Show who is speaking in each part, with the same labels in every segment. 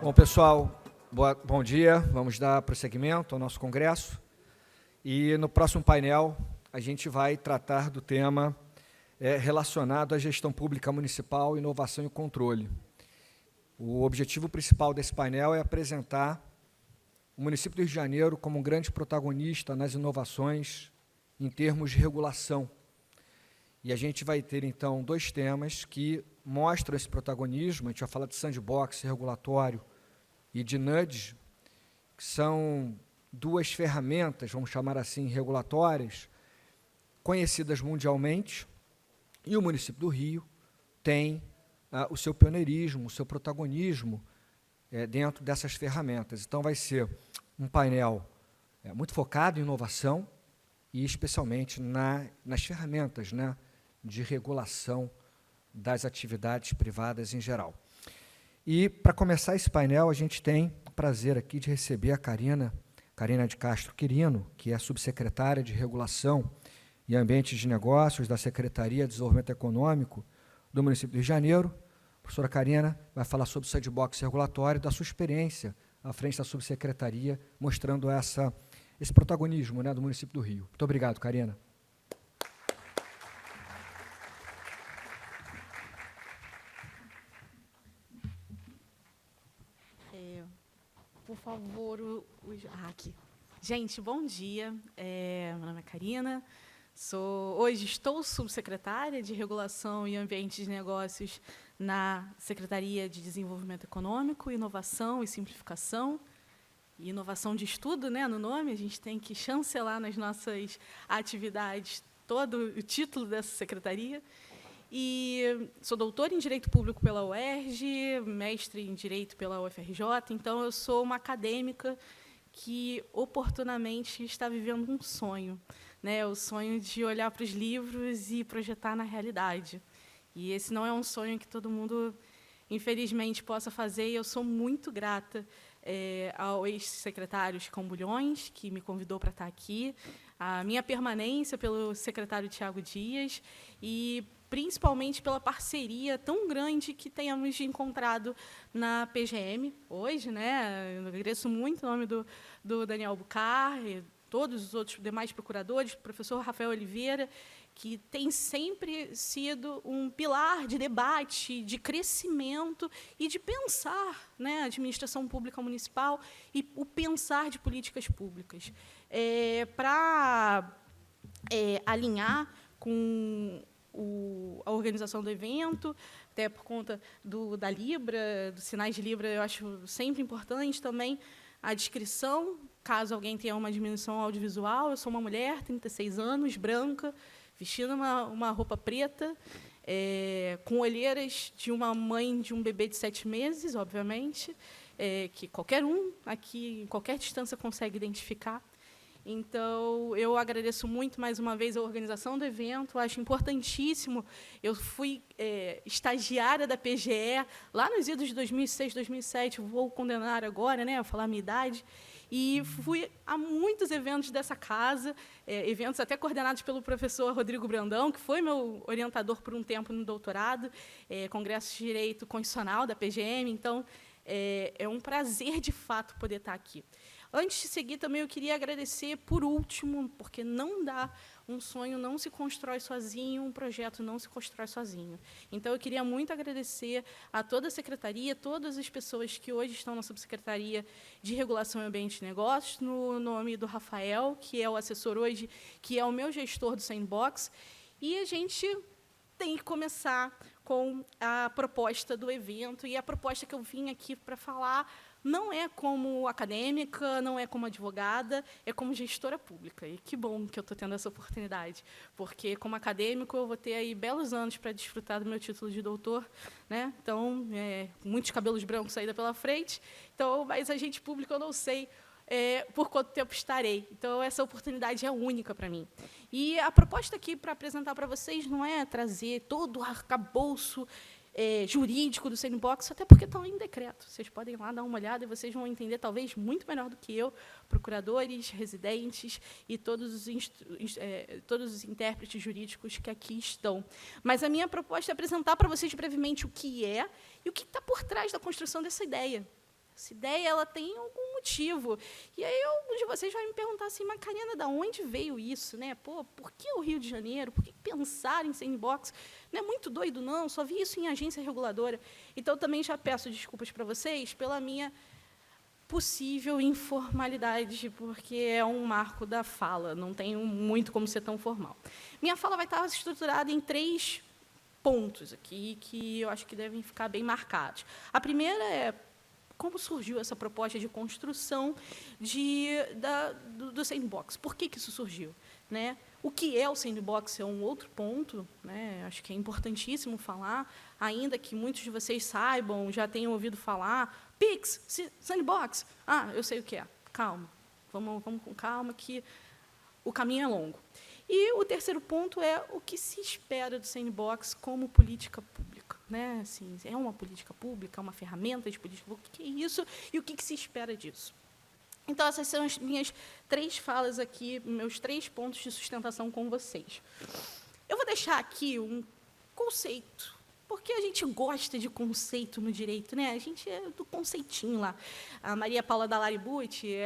Speaker 1: Bom, pessoal, bom dia. Vamos dar prosseguimento ao nosso congresso. E no próximo painel, a gente vai tratar do tema relacionado à gestão pública municipal, inovação e controle. O objetivo principal desse painel é apresentar o município do Rio de Janeiro como um grande protagonista nas inovações em termos de regulação. E a gente vai ter, então, dois temas que mostram esse protagonismo. A gente vai falar de sandbox regulatório e de nudge, que são duas ferramentas, vamos chamar assim, regulatórias, conhecidas mundialmente, e o município do Rio tem o seu pioneirismo, o seu protagonismo dentro dessas ferramentas. Então, vai ser um painel muito focado em inovação e, especialmente, nas ferramentas, né, de regulação das atividades privadas em geral. E, para começar esse painel, a gente tem o prazer aqui de receber a Carina de Castro Quirino, que é subsecretária de Regulação e Ambientes de Negócios da Secretaria de Desenvolvimento Econômico do município do Rio de Janeiro. A professora Carina vai falar sobre o sandbox regulatório, da sua experiência à frente da subsecretaria, mostrando esse protagonismo, né, do município do Rio. Muito obrigado, Carina.
Speaker 2: Por favor, aqui. Gente, bom dia. Meu nome é Carina. Hoje estou subsecretária de Regulação e Ambientes de Negócios na Secretaria de Desenvolvimento Econômico, Inovação e Simplificação. E inovação de estudo, né, no nome, a gente tem que chancelar nas nossas atividades todo o título dessa secretaria. E sou doutora em Direito Público pela UERJ, mestre em Direito pela UFRJ, então eu sou uma acadêmica que, oportunamente, está vivendo um sonho, né? O sonho de olhar para os livros e projetar na realidade. E esse não é um sonho que todo mundo, infelizmente, possa fazer, e eu sou muito grata ao ex-secretário Chicão Bulhões, que me convidou para estar aqui, a minha permanência pelo secretário Tiago Dias, e principalmente pela parceria tão grande que tenhamos encontrado na PGM hoje, né? Eu agradeço muito o nome do Daniel Bucar, e todos os outros demais procuradores, o professor Rafael Oliveira, que tem sempre sido um pilar de debate, de crescimento e de pensar, né, a administração pública municipal e o pensar de políticas públicas. Para alinhar com a organização do evento, até por conta da Libra, dos sinais de Libra, eu acho sempre importante também a descrição, caso alguém tenha uma diminuição audiovisual. Eu sou uma mulher, 36 anos, branca, vestindo uma roupa preta, com olheiras de uma mãe de um bebê de 7 meses, obviamente, que qualquer um aqui, em qualquer distância, consegue identificar. Então, eu agradeço muito, mais uma vez, a organização do evento. Acho importantíssimo. Eu fui estagiária da PGE lá nos idos de 2006, 2007. Vou condenar agora, né, a falar a minha idade. E fui a muitos eventos dessa casa, eventos até coordenados pelo professor Rodrigo Brandão, que foi meu orientador por um tempo no doutorado, Congresso de Direito Constitucional da PGM. Então, é um prazer, de fato, poder estar aqui. Antes de seguir, também eu queria agradecer, por último, porque não dá, um sonho não se constrói sozinho, um projeto não se constrói sozinho. Então, eu queria muito agradecer a toda a secretaria, todas as pessoas que hoje estão na Subsecretaria de Regulação e Ambiente de Negócios, no nome do Rafael, que é o assessor hoje, que é o meu gestor do Sandbox, e a gente tem que começar com a proposta do evento, e a proposta que eu vim aqui para falar não é como acadêmica, não é como advogada, é como gestora pública. E que bom que eu estou tendo essa oportunidade, porque, como acadêmico, eu vou ter aí belos anos para desfrutar do meu título de doutor, né? Então, muitos cabelos brancos ainda pela frente. Então, mas agente público eu não sei por quanto tempo estarei. Então, essa oportunidade é única para mim. E a proposta aqui para apresentar para vocês não é trazer todo o arcabouço jurídico do Sandbox, até porque estão em decreto. Vocês podem ir lá dar uma olhada e vocês vão entender, talvez, muito melhor do que eu, procuradores, residentes e todos os intérpretes jurídicos que aqui estão. Mas a minha proposta é apresentar para vocês brevemente o que é e o que está por trás da construção dessa ideia. Essa ideia ela tem algum motivo. E aí alguns de vocês vão me perguntar assim, mas, Karina, de onde veio isso? Né? Pô, por que o Rio de Janeiro? Por que pensar em sandbox? Não é muito doido, não? Só vi isso em agência reguladora. Então, também já peço desculpas para vocês pela minha possível informalidade, porque é um marco da fala, não tenho muito como ser tão formal. Minha fala vai estar estruturada em 3 pontos aqui, que eu acho que devem ficar bem marcados. A primeira é como surgiu essa proposta de construção do sandbox. Por que isso surgiu? Né? O que é o sandbox é um outro ponto, né? Acho que é importantíssimo falar, ainda que muitos de vocês saibam, já tenham ouvido falar, PIX, sandbox, eu sei o que é, calma, vamos com calma, que o caminho é longo. E o terceiro ponto é o que se espera do sandbox como política pública. Né? Assim, é uma política pública, é uma ferramenta de política pública, o que é isso e o que se espera disso? Então, essas são as minhas 3 falas aqui, meus 3 pontos de sustentação com vocês. Eu vou deixar aqui um conceito, porque a gente gosta de conceito no direito, né? A gente é do conceitinho lá. A Maria Paula Dallari Butti,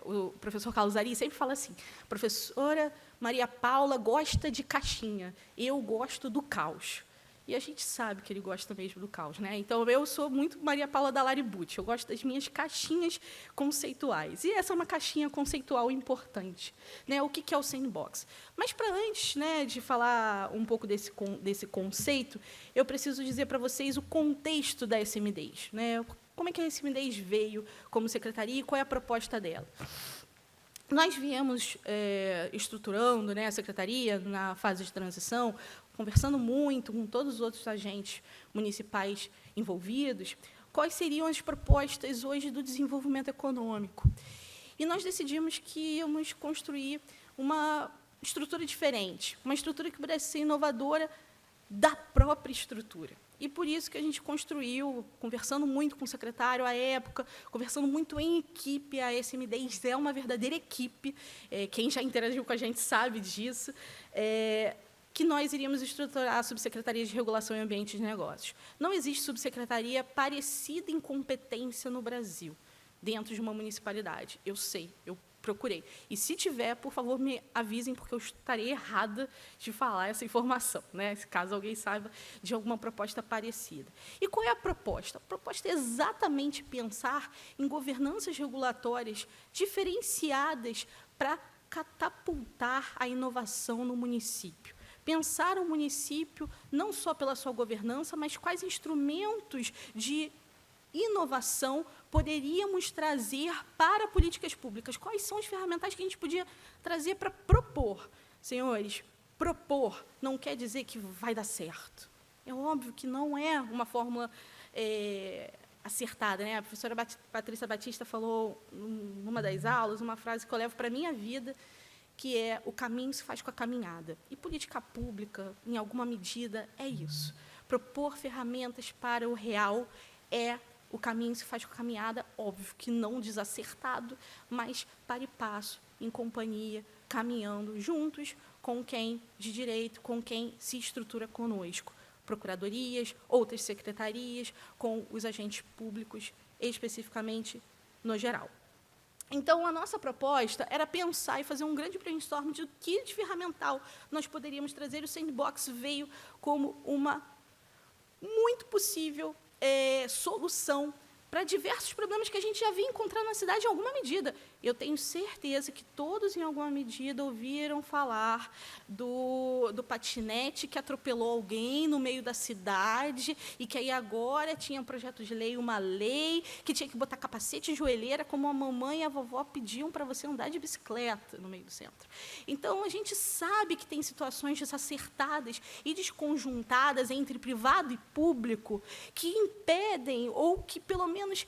Speaker 2: o professor Carlos Ari, sempre fala assim, professora Maria Paula gosta de caixinha, eu gosto do caos. E a gente sabe que ele gosta mesmo do caos. Né? Então, eu sou muito Maria Paula Dallari Butti, eu gosto das minhas caixinhas conceituais. E essa é uma caixinha conceitual importante. Né? O que é o sandbox? Mas, para antes, né, de falar um pouco desse conceito, eu preciso dizer para vocês o contexto da SM10. Né? Como é que a SM10 veio como secretaria e qual é a proposta dela? Nós viemos estruturando, né, a secretaria na fase de transição, conversando muito com todos os outros agentes municipais envolvidos, quais seriam as propostas hoje do desenvolvimento econômico. E nós decidimos que íamos construir uma estrutura diferente, uma estrutura que pudesse ser inovadora da própria estrutura. E por isso que a gente construiu, conversando muito com o secretário à época, conversando muito em equipe, a SM10 é uma verdadeira equipe, quem já interagiu com a gente sabe disso, que nós iríamos estruturar a Subsecretaria de Regulação e Ambiente de Negócios. Não existe subsecretaria parecida em competência no Brasil, dentro de uma municipalidade. Eu sei, eu procurei. E, se tiver, por favor, me avisem, porque eu estarei errada de falar essa informação, né? Caso alguém saiba de alguma proposta parecida. E qual é a proposta? A proposta é exatamente pensar em governanças regulatórias diferenciadas para catapultar a inovação no município. Pensar o município não só pela sua governança, mas quais instrumentos de inovação poderíamos trazer para políticas públicas? Quais são os ferramentais que a gente podia trazer para propor? Senhores, propor não quer dizer que vai dar certo. É óbvio que não é uma fórmula acertada. Né? A professora Patrícia Batista falou, numa das aulas, uma frase que eu levo para a minha vida, que é: o caminho se faz com a caminhada. E política pública, em alguma medida, é isso. Propor ferramentas para o real é o caminho se faz com a caminhada, óbvio que não desacertado, mas para e passo, em companhia, caminhando juntos com quem de direito, com quem se estrutura conosco. Procuradorias, outras secretarias, com os agentes públicos, especificamente no geral. Então, a nossa proposta era pensar e fazer um grande brainstorm de que de ferramental nós poderíamos trazer. O sandbox veio como uma muito possível solução para diversos problemas que a gente já vinha encontrando na cidade em alguma medida. Eu tenho certeza que todos, em alguma medida, ouviram falar do patinete que atropelou alguém no meio da cidade e que aí agora tinha um projeto de lei, uma lei, que tinha que botar capacete e joelheira, como a mamãe e a vovó pediam para você andar de bicicleta no meio do centro. Então, a gente sabe que tem situações desacertadas e desconjuntadas entre privado e público que impedem ou que, pelo menos,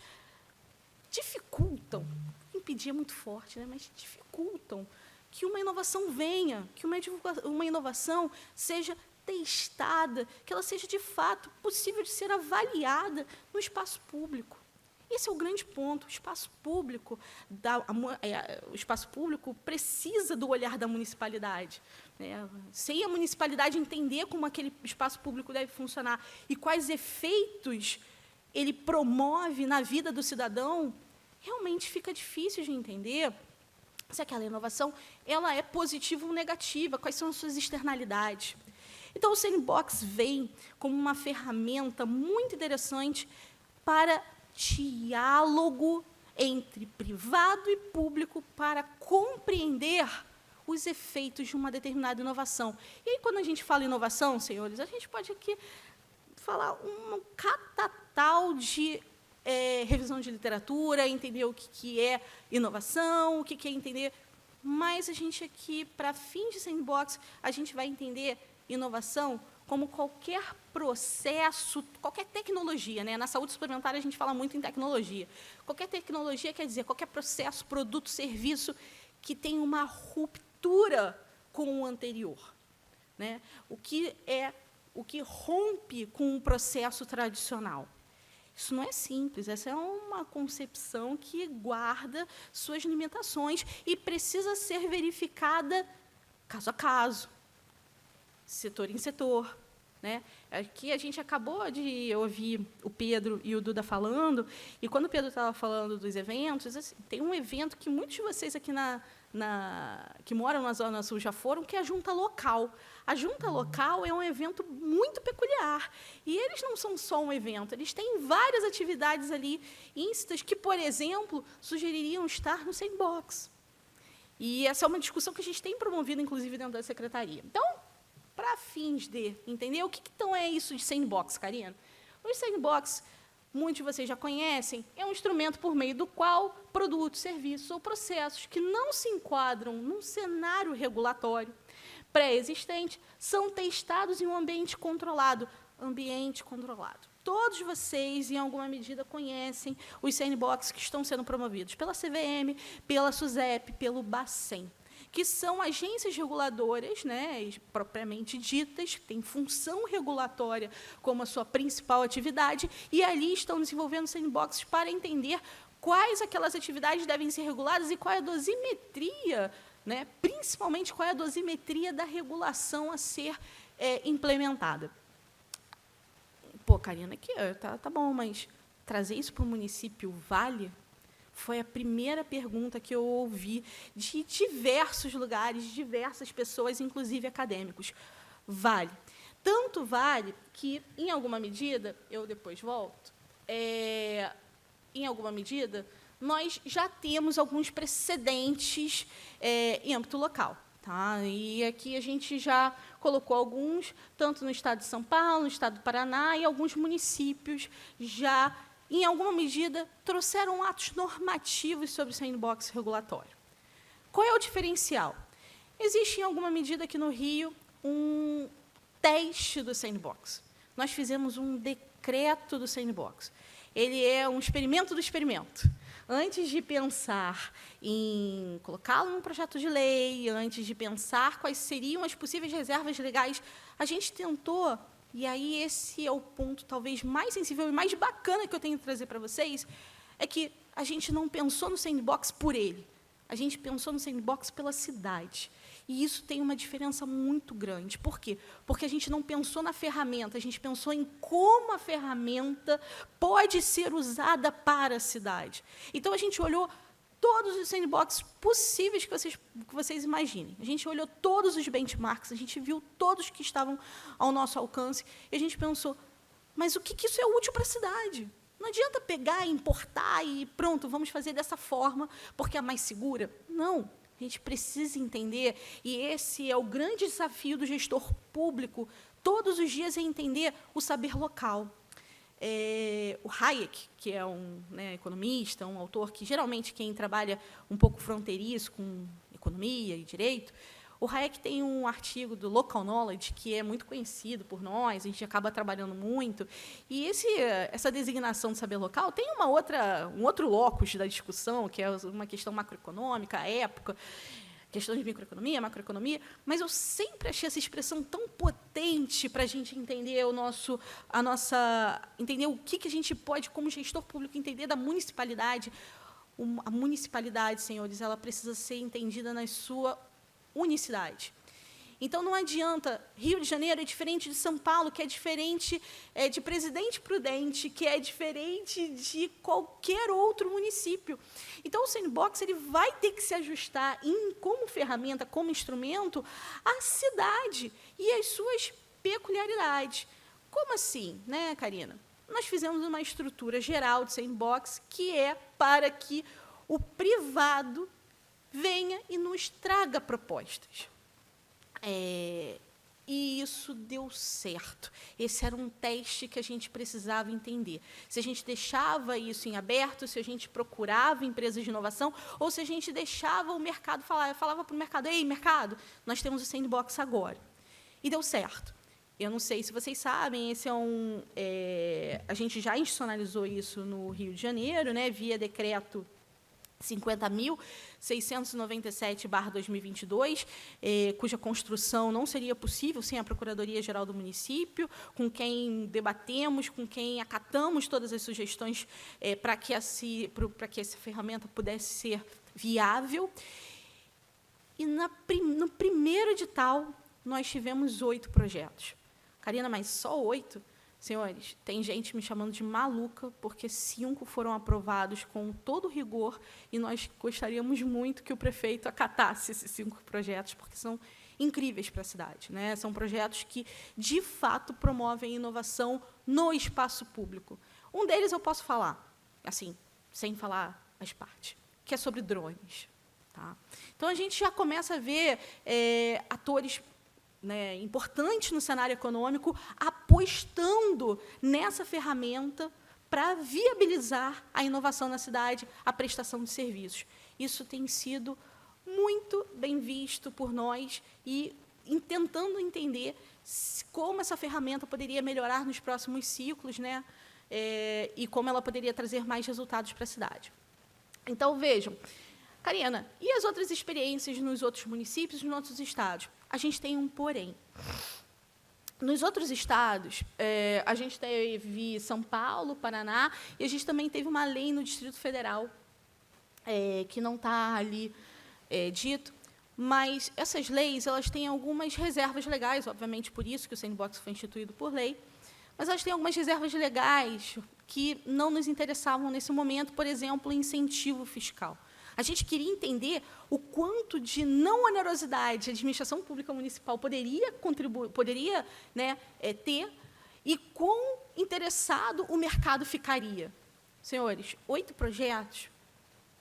Speaker 2: dificultam, impedir é muito forte, né? Mas dificultam que uma inovação venha, que uma inovação seja testada, que ela seja, de fato, possível de ser avaliada no espaço público. Esse é o grande ponto. O espaço público precisa do olhar da municipalidade. Né? Sem a municipalidade entender como aquele espaço público deve funcionar e quais efeitos ele promove na vida do cidadão, realmente fica difícil de entender se aquela inovação ela é positiva ou negativa, quais são as suas externalidades. Então, o Sandbox vem como uma ferramenta muito interessante para diálogo entre privado e público para compreender os efeitos de uma determinada inovação. E aí, quando a gente fala inovação, senhores, a gente pode aqui falar um catatal de revisão de literatura, entender o que é inovação, o que é entender. Mas a gente aqui, para fins de Sandbox, a gente vai entender inovação como qualquer processo, qualquer tecnologia. Né? Na saúde suplementar, a gente fala muito em tecnologia. Qualquer tecnologia quer dizer qualquer processo, produto, serviço que tem uma ruptura com o anterior. Né? O que rompe com o processo tradicional. Isso não é simples, essa é uma concepção que guarda suas limitações e precisa ser verificada caso a caso, setor em setor. Né? Aqui a gente acabou de ouvir o Pedro e o Duda falando, e quando o Pedro estava falando dos eventos, assim, tem um evento que muitos de vocês aqui que moram na Zona Sul já foram, que é a Junta Local. A Junta Local é um evento muito peculiar. E eles não são só um evento, eles têm várias atividades ali íncitas que, por exemplo, sugeririam estar no Sandbox. E essa é uma discussão que a gente tem promovido, inclusive, dentro da secretaria. Então, para fins de entender o que então é isso de Sandbox, Karina? O Sandbox, muitos de vocês já conhecem, é um instrumento por meio do qual produtos, serviços ou processos que não se enquadram num cenário regulatório pré-existente são testados em um ambiente controlado. Ambiente controlado. Todos vocês, em alguma medida, conhecem os Sandbox que estão sendo promovidos pela CVM, pela SUSEP, pelo Bacen, que são agências reguladoras, né, propriamente ditas, que têm função regulatória como a sua principal atividade, e ali estão desenvolvendo sandboxes para entender quais aquelas atividades devem ser reguladas e qual é a dosimetria, né, principalmente qual é a dosimetria da regulação a ser implementada. Pô, Karina, aqui, tá bom, mas trazer isso para o município vale? Foi a primeira pergunta que eu ouvi de diversos lugares, de diversas pessoas, inclusive acadêmicos. Vale. Tanto vale que, em alguma medida, eu depois volto, em alguma medida, nós já temos alguns precedentes em âmbito local. Tá? E aqui a gente já colocou alguns, tanto no estado de São Paulo, no estado do Paraná, e alguns municípios já, em alguma medida, trouxeram atos normativos sobre o sandbox regulatório. Qual é o diferencial? Existe, em alguma medida, aqui no Rio, um teste do sandbox. Nós fizemos um decreto do sandbox. Ele é um experimento do experimento. Antes de pensar em colocá-lo num projeto de lei, antes de pensar quais seriam as possíveis reservas legais, a gente tentou, e aí esse é o ponto talvez mais sensível e mais bacana que eu tenho que trazer para vocês, é que a gente não pensou no sandbox por ele, a gente pensou no sandbox pela cidade. E isso tem uma diferença muito grande. Por quê? Porque a gente não pensou na ferramenta, a gente pensou em como a ferramenta pode ser usada para a cidade. Então, a gente olhou todos os sandboxes possíveis que vocês imaginem. A gente olhou todos os benchmarks, a gente viu todos que estavam ao nosso alcance, e a gente pensou, mas o que isso é útil para a cidade? Não adianta pegar, importar e pronto, vamos fazer dessa forma, porque é mais segura. Não. A gente precisa entender, e esse é o grande desafio do gestor público, todos os dias, é entender o saber local. O Hayek, que é um economista, um autor que, geralmente, quem trabalha um pouco fronteiriço com economia e direito, o Hayek tem um artigo do Local Knowledge, que é muito conhecido por nós, a gente acaba trabalhando muito, e essa designação do saber local tem um outro locus da discussão, que é uma questão macroeconômica, a época, questão de microeconomia, macroeconomia, mas eu sempre achei essa expressão tão potente para a gente entender entender o que a gente pode, como gestor público, entender da municipalidade. A municipalidade, senhores, ela precisa ser entendida na sua unicidade. Então, não adianta, Rio de Janeiro é diferente de São Paulo, que é diferente de Presidente Prudente, que é diferente de qualquer outro município. Então, o Sandbox ele vai ter que se ajustar como ferramenta, como instrumento, à cidade e às suas peculiaridades. Como assim, né, Karina? Nós fizemos uma estrutura geral de Sandbox que é para que o privado venha e nos traga propostas. E isso deu certo. Esse era um teste que a gente precisava entender. Se a gente deixava isso em aberto, se a gente procurava empresas de inovação, ou se a gente deixava o mercado falar. Eu falava para o mercado, ei, mercado, nós temos o Sandbox agora. E deu certo. Eu não sei se vocês sabem, esse a gente já institucionalizou isso no Rio de Janeiro, né, via decreto 50.697/2022, cuja construção não seria possível sem a Procuradoria-Geral do Município, com quem debatemos, com quem acatamos todas as sugestões para que essa ferramenta pudesse ser viável. E no primeiro edital, nós tivemos 8 projetos. Karina, mas só 8? Senhores, tem gente me chamando de maluca, porque 5 foram aprovados com todo rigor, e nós gostaríamos muito que o prefeito acatasse esses 5 projetos, porque são incríveis para a cidade, né? São projetos que, de fato, promovem inovação no espaço público. Um deles eu posso falar, assim, sem falar as partes, que é sobre drones. Tá? Então, a gente já começa a ver atores, né, importante no cenário econômico, apostando nessa ferramenta para viabilizar a inovação na cidade, a prestação de serviços. Isso tem sido muito bem visto por nós e tentando entender como essa ferramenta poderia melhorar nos próximos ciclos, né, e como ela poderia trazer mais resultados para a cidade. Então, vejam, Karina, e as outras experiências nos outros municípios, nos outros estados? A gente tem um porém. Nos outros estados, a gente teve São Paulo, Paraná, e a gente também teve uma lei no Distrito Federal, que não está ali dito, mas essas leis elas têm algumas reservas legais, obviamente por isso que o Sandbox foi instituído por lei, mas elas têm algumas reservas legais que não nos interessavam nesse momento, por exemplo, incentivo fiscal. A gente queria entender o quanto de não onerosidade a administração pública municipal poderia contribuir, né, ter, e quão interessado o mercado ficaria. Senhores, 8 projetos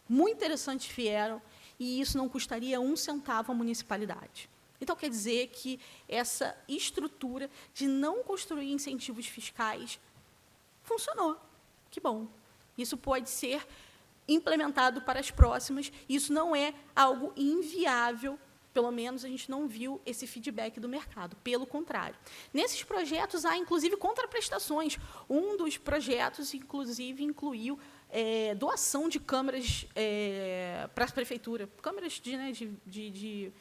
Speaker 2: muito interessantes vieram, e isso não custaria 1 centavo à municipalidade. Então, quer dizer que essa estrutura de não construir incentivos fiscais funcionou. Que bom. Isso pode ser implementado para as próximas. Isso não é algo inviável, pelo menos a gente não viu esse feedback do mercado, pelo contrário. Nesses projetos há, inclusive, contraprestações. Um dos projetos, inclusive, incluiu doação de câmeras para a prefeitura, câmeras de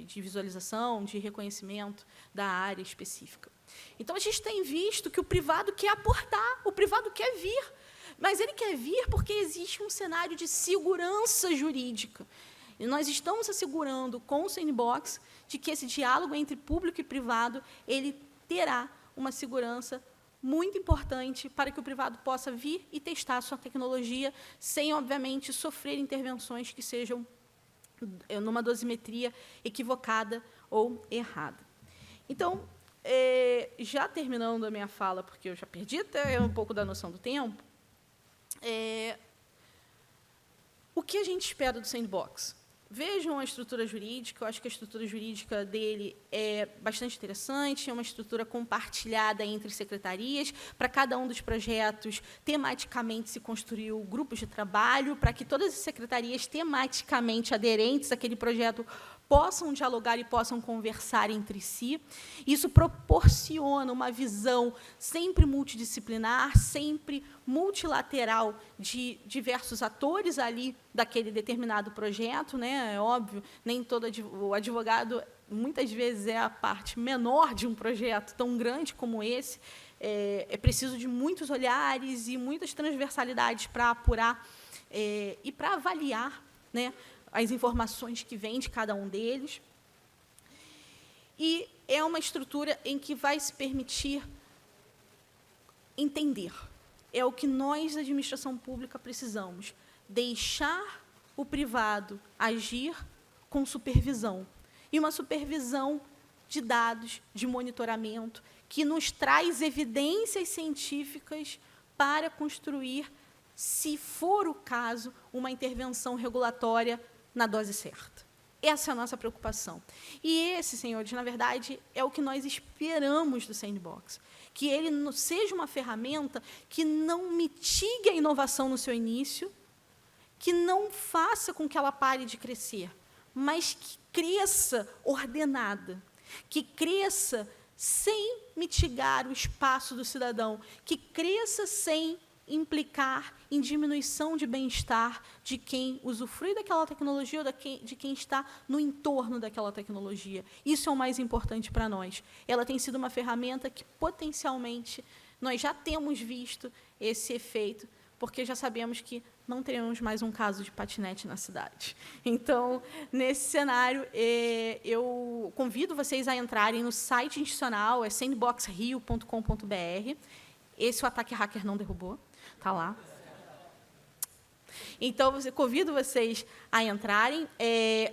Speaker 2: visualização, de reconhecimento da área específica. Então, a gente tem visto que o privado quer aportar, o privado quer vir, mas ele quer vir porque existe um cenário de segurança jurídica. E nós estamos assegurando com o Sandbox de que esse diálogo entre público e privado ele terá uma segurança muito importante para que o privado possa vir e testar a sua tecnologia sem, obviamente, sofrer intervenções que sejam numa dosimetria equivocada ou errada. Então, já terminando a minha fala, porque eu já perdi até um pouco da noção do tempo, o que a gente espera do Sandbox? Vejam a estrutura jurídica, eu acho que a estrutura jurídica dele é bastante interessante, é uma estrutura compartilhada entre secretarias, para cada um dos projetos, tematicamente se construiu grupos de trabalho, para que todas as secretarias tematicamente aderentes àquele projeto possam dialogar e possam conversar entre si. Isso proporciona uma visão sempre multidisciplinar, sempre multilateral de diversos atores ali daquele determinado projeto, né? É óbvio, nem todo o advogado, muitas vezes, é a parte menor de um projeto tão grande como esse. É preciso de muitos olhares e muitas transversalidades para apurar e para avaliar, né, as informações que vêm de cada um deles. e é uma estrutura em que vai se permitir entender. É o que nós, da administração pública, precisamos. Deixar o privado agir com supervisão. E uma supervisão de dados, de monitoramento, que nos traz evidências científicas para construir, se for o caso, uma intervenção regulatória na dose certa. Essa é a nossa preocupação. E esse, senhores, na verdade, é o que nós esperamos do Sandbox, que ele seja uma ferramenta que não mitigue a inovação no seu início, que não faça com que ela pare de crescer, mas que cresça ordenada, que cresça sem mitigar o espaço do cidadão, que cresça sem implicar em diminuição de bem-estar de quem usufrui daquela tecnologia ou de quem está no entorno daquela tecnologia. Isso é o mais importante para nós. Ela tem sido uma ferramenta que, potencialmente, nós já temos visto esse efeito, porque já sabemos que não teremos mais um caso de patinete na cidade. Então, nesse cenário, eu convido vocês a entrarem no site institucional, é sandboxrio.com.br. Esse o ataque hacker não derrubou, está lá. Então, convido vocês a entrarem.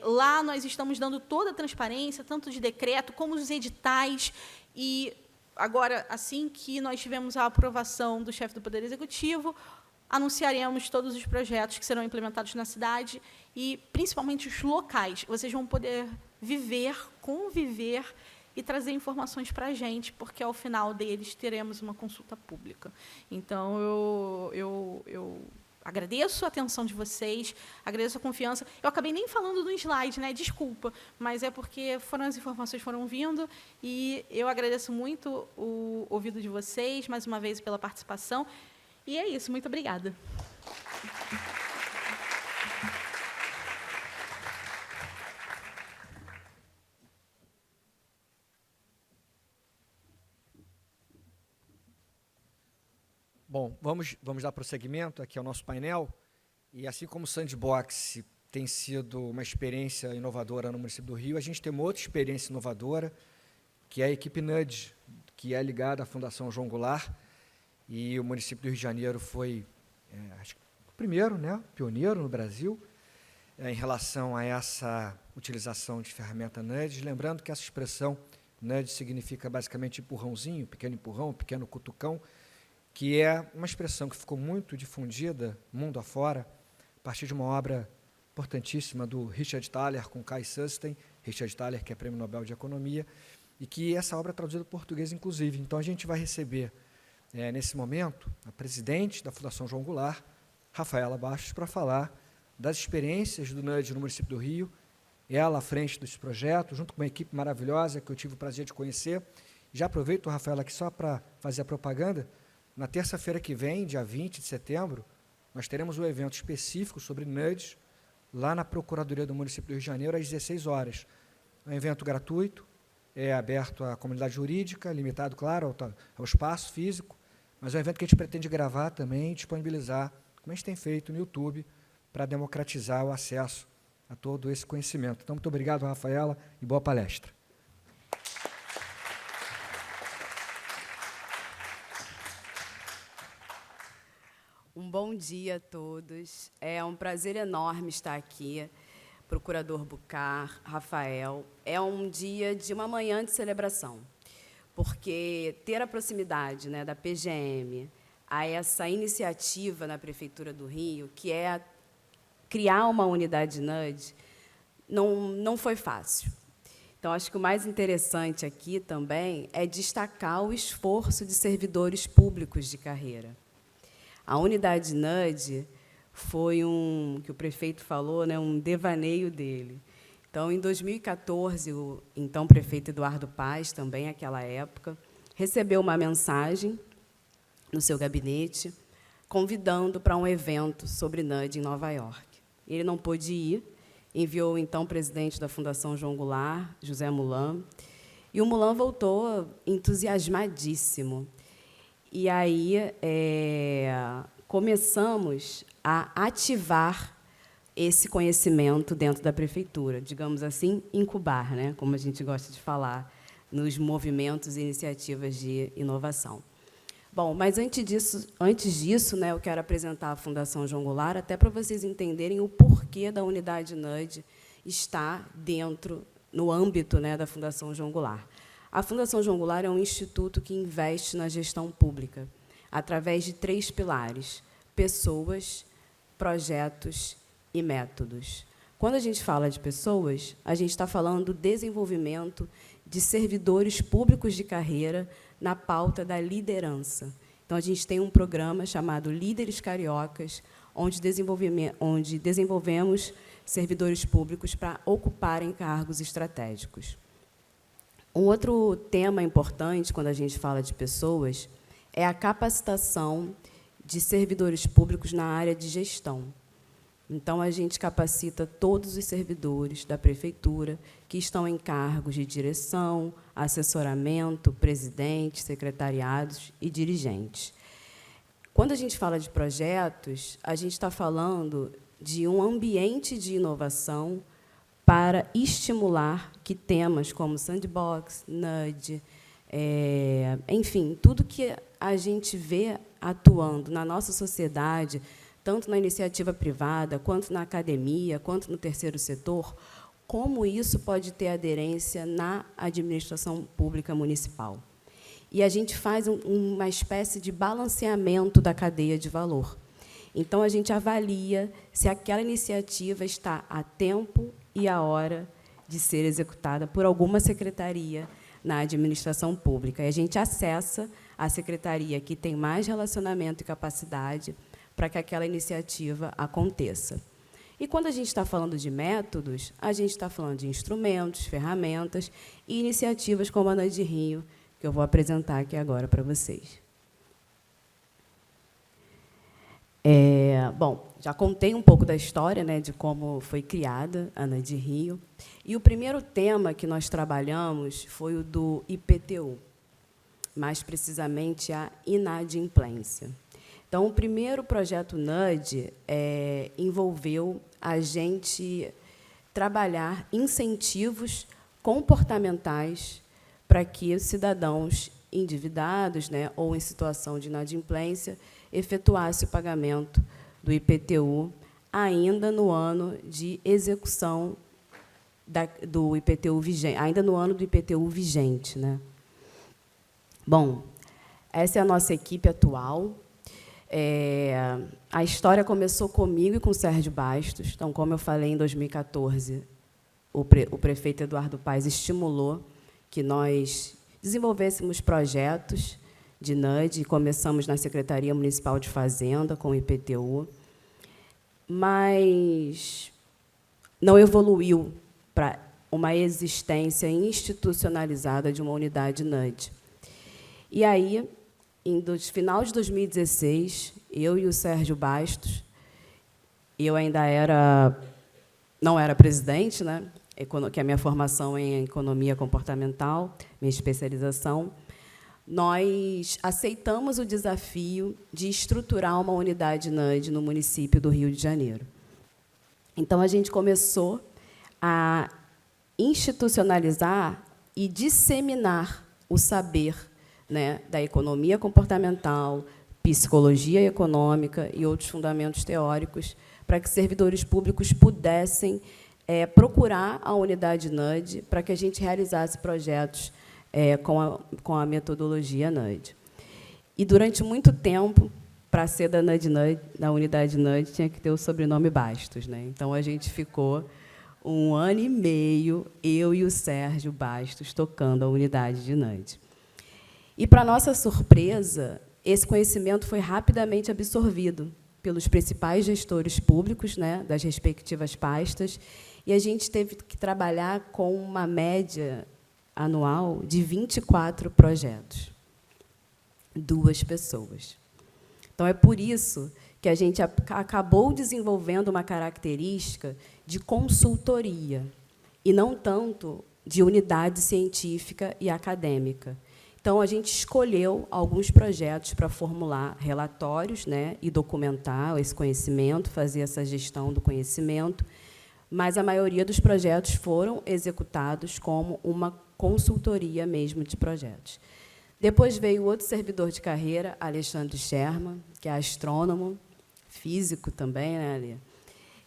Speaker 2: Lá nós estamos dando toda a transparência, tanto de decreto como os editais. E, agora, assim que nós tivemos a aprovação do chefe do Poder Executivo, anunciaremos todos os projetos que serão implementados na cidade e, principalmente, os locais. Vocês vão poder viver, conviver e trazer informações para a gente, porque, ao final deles, teremos uma consulta pública. Então, eu agradeço a atenção de vocês, agradeço a confiança. Eu acabei nem falando no slide, né? Desculpa, mas é porque as informações foram vindo e eu agradeço muito o ouvido de vocês, mais uma vez, pela participação. E é isso, muito obrigada.
Speaker 1: Bom, vamos dar prosseguimento aqui ao nosso painel. E assim como o Sandbox tem sido uma experiência inovadora no município do Rio, a gente tem uma outra experiência inovadora, que é a equipe Nudge, que é ligada à Fundação João Goulart. E o município do Rio de Janeiro foi, acho que o primeiro, né, pioneiro no Brasil, em relação a essa utilização de ferramenta Nudge. Lembrando que essa expressão Nudge significa basicamente empurrãozinho, pequeno empurrão, pequeno cutucão, que é uma expressão que ficou muito difundida mundo afora, a partir de uma obra importantíssima do Richard Thaler com Kai Susten, Richard Thaler, que é Prêmio Nobel de Economia, e que essa obra é traduzida para português, inclusive. Então, a gente vai receber, nesse momento, a presidente da Fundação João Goulart, Rafaela Bastos, para falar das experiências do Nudge no município do Rio, ela à frente desse projeto, junto com uma equipe maravilhosa que eu tive o prazer de conhecer. Já aproveito, Rafaela, aqui só para fazer a propaganda. Na terça-feira que vem, dia 20 de setembro, nós teremos um evento específico sobre Nudge, lá na Procuradoria do município do Rio de Janeiro, às 16 horas. É um evento gratuito, é aberto à comunidade jurídica, limitado, claro, ao espaço físico, mas é um evento que a gente pretende gravar também e disponibilizar, como a gente tem feito no YouTube, para democratizar o acesso a todo esse conhecimento. Então, muito obrigado, Rafaela, e boa palestra.
Speaker 3: Um bom dia a todos. É um prazer enorme estar aqui. Procurador Bucar, Rafael, é um dia de uma manhã de celebração, porque ter a proximidade, né, da PGM a essa iniciativa na Prefeitura do Rio, que é criar uma unidade Nudge, não foi fácil. Então, acho que o mais interessante aqui também é destacar o esforço de servidores públicos de carreira. A unidade Nudge foi que o prefeito falou, né, um devaneio dele. Então, em 2014, o então prefeito Eduardo Paes, também naquela época, recebeu uma mensagem no seu gabinete, convidando para um evento sobre Nudge em Nova York. Ele não pôde ir, enviou o então presidente da Fundação João Goulart, José Mulan, e o Mulan voltou entusiasmadíssimo. E aí começamos a ativar esse conhecimento dentro da prefeitura, digamos assim, incubar, né, como a gente gosta de falar, nos movimentos e iniciativas de inovação. Bom, mas antes disso, né, eu quero apresentar a Fundação João Goulart, até para vocês entenderem o porquê da unidade NUD estar no âmbito, né, da Fundação João Goulart. A Fundação João Goulart é um instituto que investe na gestão pública, através de 3 pilares: pessoas, projetos e métodos. Quando a gente fala de pessoas, a gente está falando do desenvolvimento de servidores públicos de carreira na pauta da liderança. Então, a gente tem um programa chamado Líderes Cariocas, onde desenvolvemos servidores públicos para ocuparem cargos estratégicos. Um outro tema importante, quando a gente fala de pessoas, é a capacitação de servidores públicos na área de gestão. Então, a gente capacita todos os servidores da prefeitura que estão em cargos de direção, assessoramento, presidentes, secretariados e dirigentes. Quando a gente fala de projetos, a gente está falando de um ambiente de inovação para estimular que temas como sandbox, NUD, enfim, tudo que a gente vê atuando na nossa sociedade, tanto na iniciativa privada, quanto na academia, quanto no terceiro setor, como isso pode ter aderência na administração pública municipal. E a gente faz uma espécie de balanceamento da cadeia de valor. Então, a gente avalia se aquela iniciativa está a tempo e a hora de ser executada por alguma secretaria na administração pública. E a gente acessa a secretaria que tem mais relacionamento e capacidade para que aquela iniciativa aconteça. E, quando a gente está falando de métodos, a gente está falando de instrumentos, ferramentas e iniciativas como a NUD Rio, que eu vou apresentar aqui agora para vocês. Bom, já contei um pouco da história, né, de como foi criada a NUD Rio. E o primeiro tema que nós trabalhamos foi o do IPTU, mais precisamente a inadimplência. Então, o primeiro projeto NUD envolveu a gente trabalhar incentivos comportamentais para que os cidadãos endividados, né, ou em situação de inadimplência efetuassem o pagamento do IPTU ainda no ano de execução do IPTU vigente, ainda no ano do IPTU vigente, né? Bom, essa é a nossa equipe atual. A história começou comigo e com o Sérgio Bastos. Então, como eu falei, em 2014, o prefeito Eduardo Paes estimulou que nós desenvolvêssemos projetos de NUD, começamos na Secretaria Municipal de Fazenda, com o IPTU, mas não evoluiu para uma existência institucionalizada de uma unidade NUD. E aí, no final de 2016, eu e o Sérgio Bastos, eu ainda não era presidente, né, que é a minha formação em economia comportamental, minha especialização, nós aceitamos o desafio de estruturar uma unidade NUD no município do Rio de Janeiro. Então, a gente começou a institucionalizar e disseminar o saber, né, da economia comportamental, psicologia econômica e outros fundamentos teóricos, para que servidores públicos pudessem procurar a unidade NUD para que a gente realizasse projetos com a metodologia NUD. E, durante muito tempo, para ser da unidade NUD, tinha que ter o sobrenome Bastos, né? Então, a gente ficou 1 ano e meio, eu e o Sérgio Bastos, tocando a unidade de NUD. E, para nossa surpresa, esse conhecimento foi rapidamente absorvido pelos principais gestores públicos, né, das respectivas pastas, e a gente teve que trabalhar com uma média anual de 24 projetos, 2 pessoas. Então, é por isso que a gente acabou desenvolvendo uma característica de consultoria, e não tanto de unidade científica e acadêmica. Então, a gente escolheu alguns projetos para formular relatórios, né, e documentar esse conhecimento, fazer essa gestão do conhecimento, mas a maioria dos projetos foram executados como uma consultoria mesmo de projetos. Depois veio outro servidor de carreira, Alexandre Sherman, que é astrônomo, físico também, né, Ali?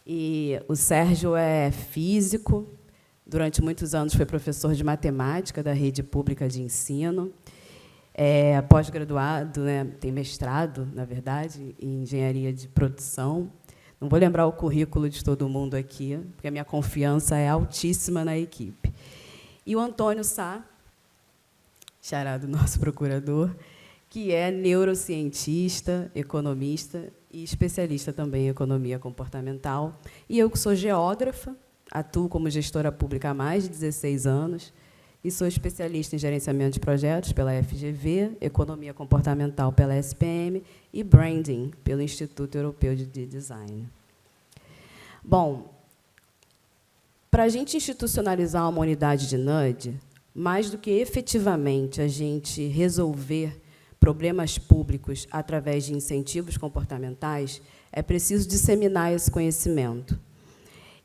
Speaker 3: E o Sérgio é físico, durante muitos anos foi professor de matemática da rede pública de ensino, é pós-graduado, né, tem mestrado, na verdade, em engenharia de produção. Não vou lembrar o currículo de todo mundo aqui, porque a minha confiança é altíssima na equipe. E o Antônio Sá, xará do nosso procurador, que é neurocientista, economista e especialista também em economia comportamental. E eu, que sou geógrafa, atuo como gestora pública há mais de 16 anos e sou especialista em gerenciamento de projetos pela FGV, economia comportamental pela SPM e branding pelo Instituto Europeu de Design. Bom, para a gente institucionalizar uma unidade de NUD, mais do que efetivamente a gente resolver problemas públicos através de incentivos comportamentais, é preciso disseminar esse conhecimento.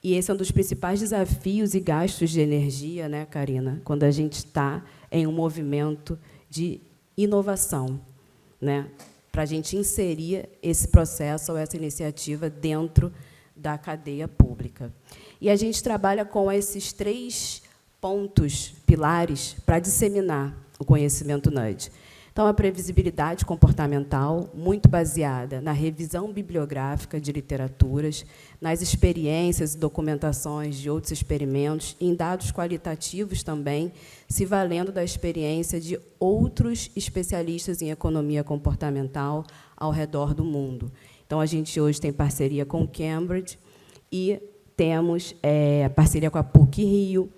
Speaker 3: E esse é um dos principais desafios e gastos de energia, né, Karina, quando a gente está em um movimento de inovação, né, para a gente inserir esse processo ou essa iniciativa dentro da cadeia pública. E a gente trabalha com esses 3 pontos, pilares, para disseminar o conhecimento NUD. Então, a previsibilidade comportamental, muito baseada na revisão bibliográfica de literaturas, nas experiências e documentações de outros experimentos, em dados qualitativos também, se valendo da experiência de outros especialistas em economia comportamental ao redor do mundo. Então, a gente hoje tem parceria com o Cambridge e temos parceria com a PUC-Rio,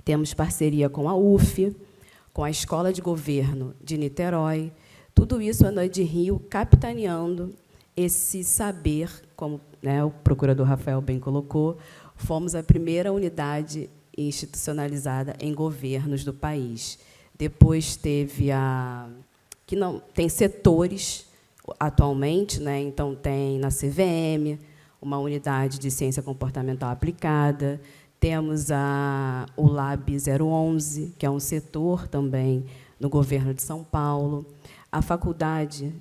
Speaker 3: temos parceria com a UF, com a Escola de Governo de Niterói, tudo isso a NUD Rio capitaneando esse saber, como, né, o procurador Rafael bem colocou, fomos a primeira unidade institucionalizada em governos do país. Depois teve que não tem setores atualmente, né, então tem na CVM uma unidade de ciência comportamental aplicada. Temos o Lab 011, que é um setor também no governo de São Paulo. A Faculdade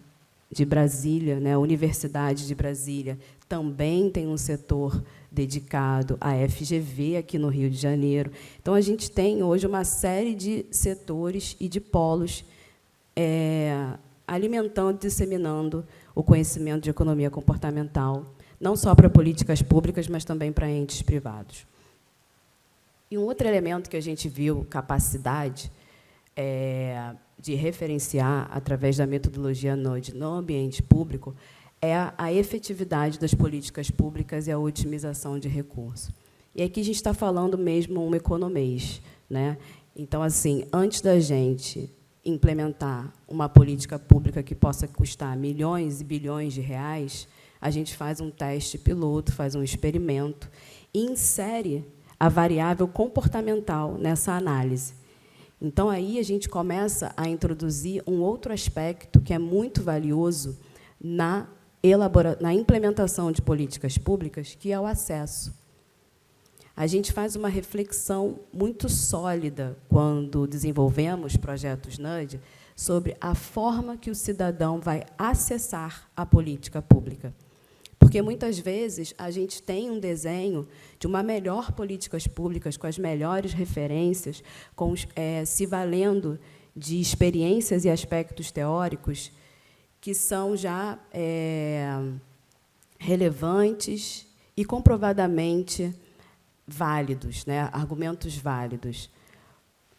Speaker 3: de Brasília, né, a Universidade de Brasília, também tem um setor dedicado à FGV aqui no Rio de Janeiro. Então, a gente tem hoje uma série de setores e de polos alimentando, disseminando o conhecimento de economia comportamental, não só para políticas públicas, mas também para entes privados. E um outro elemento que a gente viu capacidade de referenciar, através da metodologia NUD no ambiente público, é a efetividade das políticas públicas e a otimização de recursos. E aqui a gente está falando mesmo um economês, né? Então, assim, antes da gente implementar uma política pública que possa custar milhões e bilhões de reais, a gente faz um teste piloto, faz um experimento e insere a variável comportamental nessa análise. Então, aí a gente começa a introduzir um outro aspecto que é muito valioso na implementação de políticas públicas, que é o acesso. A gente faz uma reflexão muito sólida quando desenvolvemos projetos NUD sobre a forma que o cidadão vai acessar a política pública. Porque, muitas vezes, a gente tem um desenho de uma melhor políticas públicas, com as melhores referências, se valendo de experiências e aspectos teóricos que são já relevantes e comprovadamente válidos, né, argumentos válidos.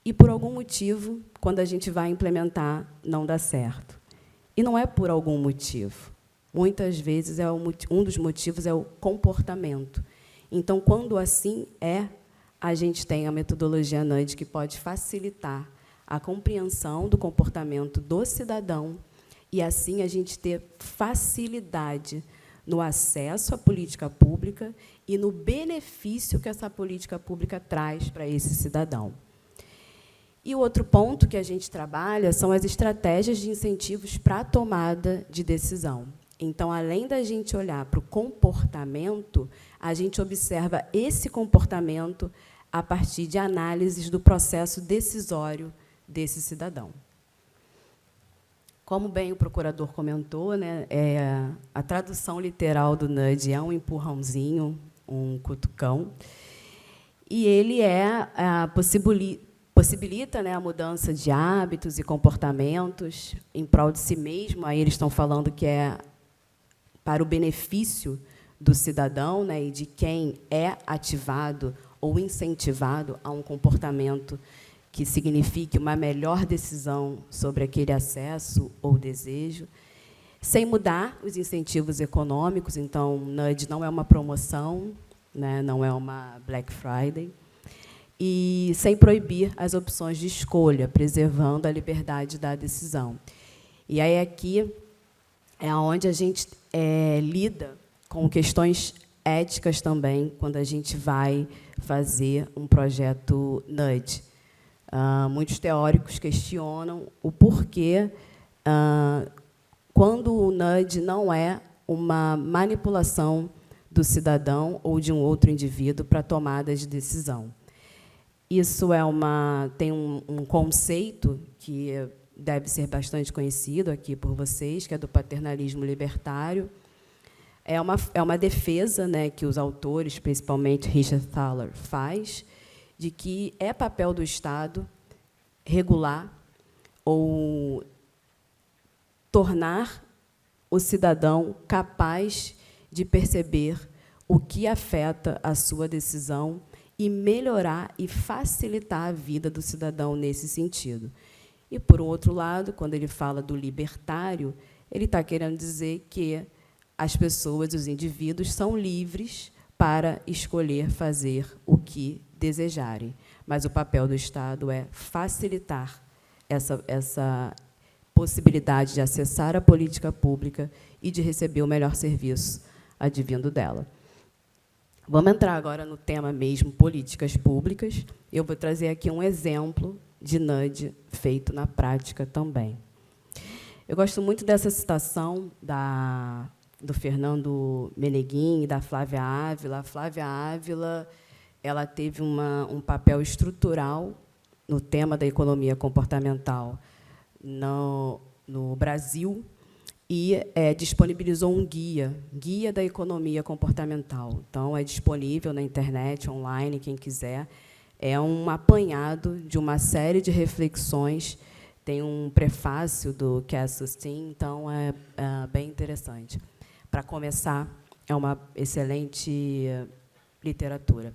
Speaker 3: E, por algum motivo, quando a gente vai implementar, não dá certo. E não é por algum motivo. Muitas vezes, um dos motivos é o comportamento. Então, quando assim a gente tem a metodologia NUD, que pode facilitar a compreensão do comportamento do cidadão e, assim, a gente ter facilidade no acesso à política pública e no benefício que essa política pública traz para esse cidadão. E o outro ponto que a gente trabalha são as estratégias de incentivos para a tomada de decisão. Então, além da gente olhar para o comportamento, a gente observa esse comportamento a partir de análises do processo decisório desse cidadão. Como bem o procurador comentou, né, a tradução literal do nudge é um empurrãozinho, um cutucão, e ele possibilita, né, a mudança de hábitos e comportamentos em prol de si mesmo. Aí eles estão falando que é para o benefício do cidadão, né, e de quem é ativado ou incentivado a um comportamento que signifique uma melhor decisão sobre aquele acesso ou desejo, sem mudar os incentivos econômicos. Então, nudge não é uma promoção, né, não é uma Black Friday, e sem proibir as opções de escolha, preservando a liberdade da decisão. E aí aqui é onde a gente lida com questões éticas também, quando a gente vai fazer um projeto nudge. Muitos teóricos questionam o porquê, quando o nudge não é uma manipulação do cidadão ou de um outro indivíduo para a tomada de decisão. Isso tem um conceito que deve ser bastante conhecido aqui por vocês, que é do paternalismo libertário. É uma defesa, né, que os autores, principalmente Richard Thaler, faz, de que é papel do Estado regular ou tornar o cidadão capaz de perceber o que afeta a sua decisão e melhorar e facilitar a vida do cidadão nesse sentido. E, por outro lado, quando ele fala do libertário, ele está querendo dizer que as pessoas, os indivíduos, são livres para escolher fazer o que desejarem. Mas o papel do Estado é facilitar essa possibilidade de acessar a política pública e de receber o melhor serviço advindo dela. Vamos entrar agora no tema mesmo, políticas públicas. Eu vou trazer aqui um exemplo de nudge feito na prática também. Eu gosto muito dessa citação do Fernando Meneguin e da Flávia Ávila. A Flávia Ávila ela teve um papel estrutural no tema da economia comportamental no Brasil e disponibilizou um guia da economia comportamental. Então, é disponível na internet, online, quem quiser. É um apanhado de uma série de reflexões. Tem um prefácio do Cass Sunstein, então é bem interessante. Para começar, é uma excelente literatura.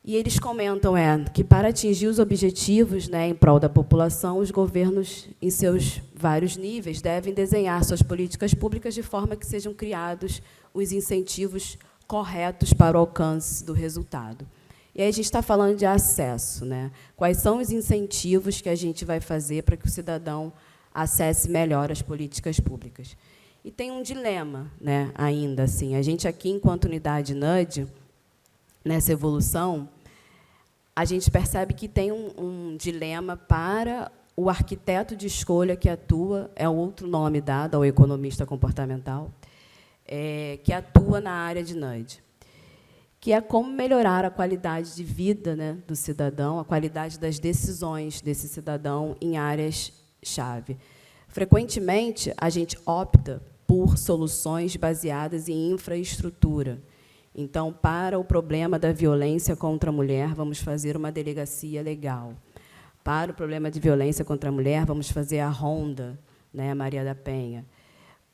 Speaker 3: E eles comentam que, para atingir os objetivos, né, em prol da população, os governos, em seus vários níveis, devem desenhar suas políticas públicas de forma que sejam criados os incentivos corretos para o alcance do resultado. E aí a gente está falando de acesso, né? Quais são os incentivos que a gente vai fazer para que o cidadão acesse melhor as políticas públicas? E tem um dilema, né, ainda assim. A gente aqui, enquanto unidade nudge, nessa evolução, a gente percebe que tem um dilema para o arquiteto de escolha que atua, é outro nome dado ao economista comportamental, que atua na área de nudge, que é como melhorar a qualidade de vida, né, do cidadão, a qualidade das decisões desse cidadão em áreas-chave. Frequentemente, a gente opta por soluções baseadas em infraestrutura. Então, para o problema da violência contra a mulher, vamos fazer uma delegacia legal. Para o problema de violência contra a mulher, vamos fazer a Ronda, né, Maria da Penha.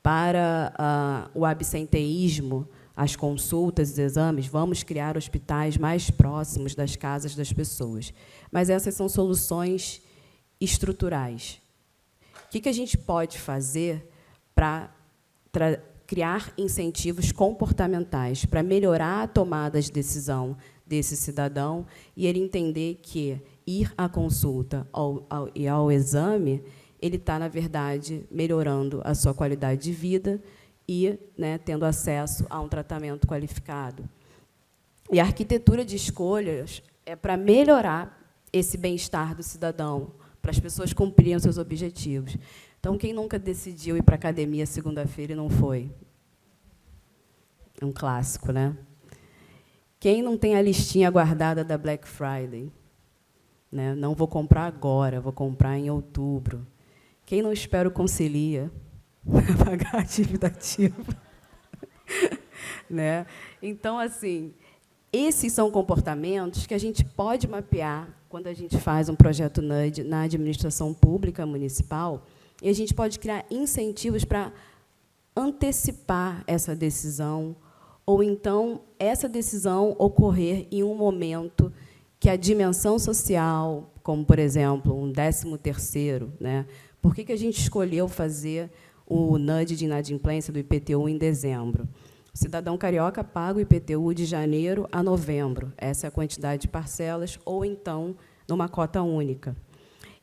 Speaker 3: Para o absenteísmo, as consultas, os exames, vamos criar hospitais mais próximos das casas das pessoas. Mas essas são soluções estruturais. O que a gente pode fazer para criar incentivos comportamentais para melhorar a tomada de decisão desse cidadão e ele entender que ir à consulta e ao exame, ele está, na verdade, melhorando a sua qualidade de vida e, né, tendo acesso a um tratamento qualificado. E a arquitetura de escolhas é para melhorar esse bem-estar do cidadão, para as pessoas cumprirem os seus objetivos. Então, quem nunca decidiu ir para a academia segunda-feira e não foi? É um clássico, né? Quem não tem a listinha guardada da Black Friday? Né? Não vou comprar agora, vou comprar em outubro. Quem não espera o Concilia para pagar a dívida ativa? Né? Então, assim, esses são comportamentos que a gente pode mapear quando a gente faz um projeto NUD na administração pública municipal, e a gente pode criar incentivos para antecipar essa decisão, ou então essa decisão ocorrer em um momento que a dimensão social, como, por exemplo, um 13º, né? Por que a gente escolheu fazer o NUD de inadimplência do IPTU em dezembro? O cidadão carioca paga o IPTU de janeiro a novembro, essa é a quantidade de parcelas, ou então numa cota única.